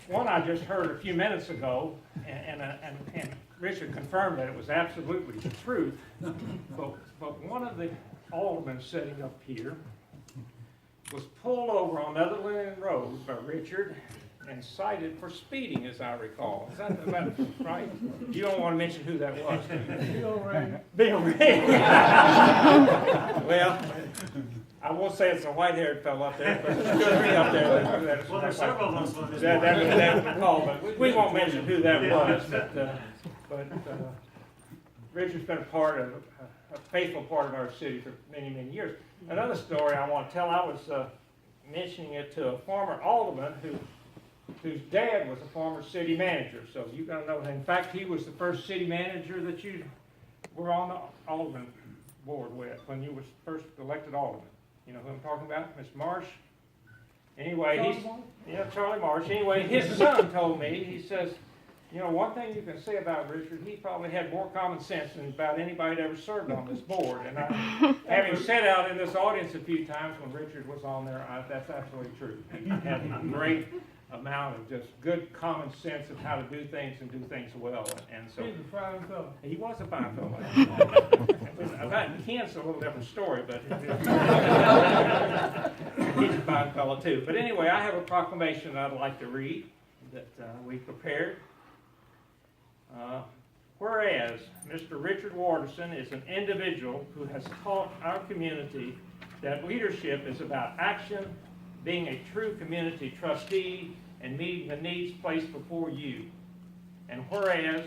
One I just heard a few minutes ago, and Richard confirmed that it was absolutely the truth. But one of the aldermen sitting up here was pulled over on Netherland Road by Richard and cited for speeding, as I recall. Is that right? You don't want to mention who that was. Bill Ray. Bill Ray. Well, I won't say it's a white-haired fellow up there, but there's two or three up there. Well, there's several of us. That recall, but we won't mention who that was. But Richard's been a faithful part of our city for many, many years. Another story I want to tell, I was mentioning it to a former alderman whose dad was a former city manager. So you're going to know that. In fact, he was the first city manager that you were on the alderman board with when you were first elected alderman. You know who I'm talking about? Miss Marsh. Anyway, Charlie Marsh. Anyway, his son told me, he says, you know, one thing you can say about Richard, he probably had more common sense than about anybody that ever served on this board. And having sat out in this audience a few times when Richard was on there, that's absolutely true. He had a great amount of just good common sense of how to do things and do things well. And so He's a fine fellow. He was a fine fellow. About Kent's a little different story, but he's a fine fellow too. But anyway, I have a proclamation I'd like to read that we prepared. Whereas Mr. Richard Watterson is an individual who has taught our community that leadership is about action, being a true community trustee, and meeting the needs placed before you. And whereas,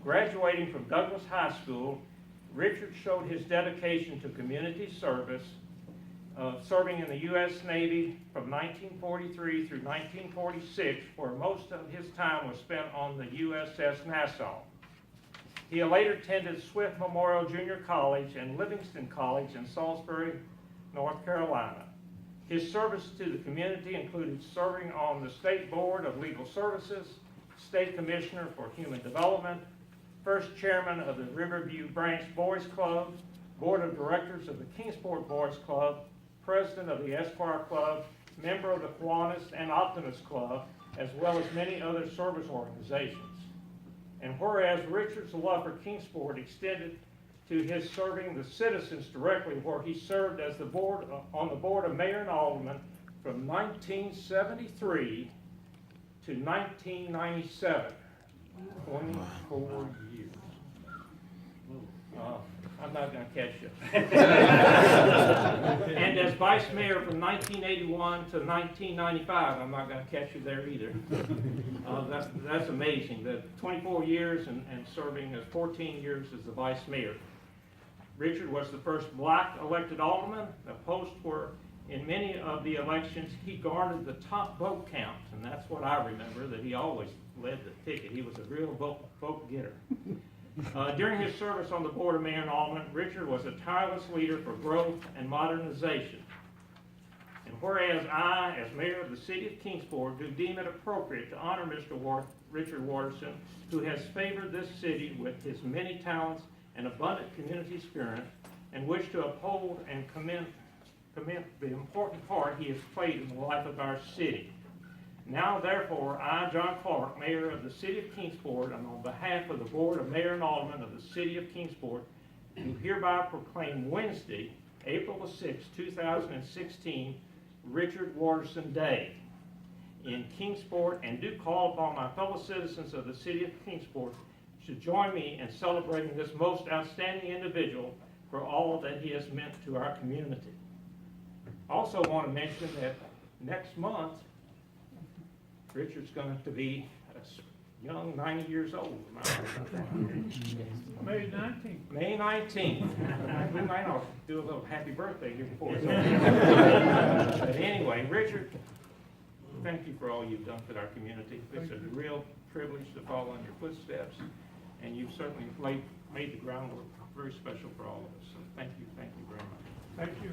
graduating from Douglas High School, Richard showed his dedication to community service, serving in the U.S. Navy from 1943 through 1946, where most of his time was spent on the USS Nassau. He later attended Swift Memorial Junior College and Livingston College in Salisbury, North Carolina. His service to the community included serving on the State Board of Legal Services, State Commissioner for Human Development, first chairman of the Riverview Branch Boys Club, Board of Directors of the Kingsport Boys Club, president of the Esquire Club, member of the Kiwanis and Optimist Club, as well as many other service organizations. And whereas Richard's love for Kingsport extended to his serving the citizens directly, where he served as on the board of mayor and alderman from 1973 to 1997, 24 years. I'm not going to catch you. And as vice mayor from 1981 to 1995, I'm not going to catch you there either. That's amazing. The 24 years and serving as 14 years as the vice mayor. Richard was the first black elected alderman, a post where in many of the elections he garnered the top vote count, and that's what I remember, that he always led the ticket. He was a real vote getter. During his service on the board of mayor and alderman, Richard was a tireless leader for growth and modernization. And whereas I, as mayor of the City of Kingsport, do deem it appropriate to honor Mr. Richard Watterson, who has favored this city with his many talents and abundant community spirit, and wish to uphold and commend the important part he has played in the life of our city. Now, therefore, I, John Clark, Mayor of the City of Kingsport, and on behalf of the Board of Mayor and Aldermen of the City of Kingsport, do hereby proclaim Wednesday, April the 6th, 2016, Richard Watterson Day in Kingsport, and do call upon my fellow citizens of the City of Kingsport to join me in celebrating this most outstanding individual for all that he has meant to our community. I also want to mention that next month, Richard's going to be a young 90 years old. May 19th. May 19th. We might not do a little happy birthday here before. But anyway, Richard, thank you for all you've done for our community. It's a real privilege to follow in your footsteps, and you've certainly made the groundwork very special for all of us. So thank you very much. Thank you.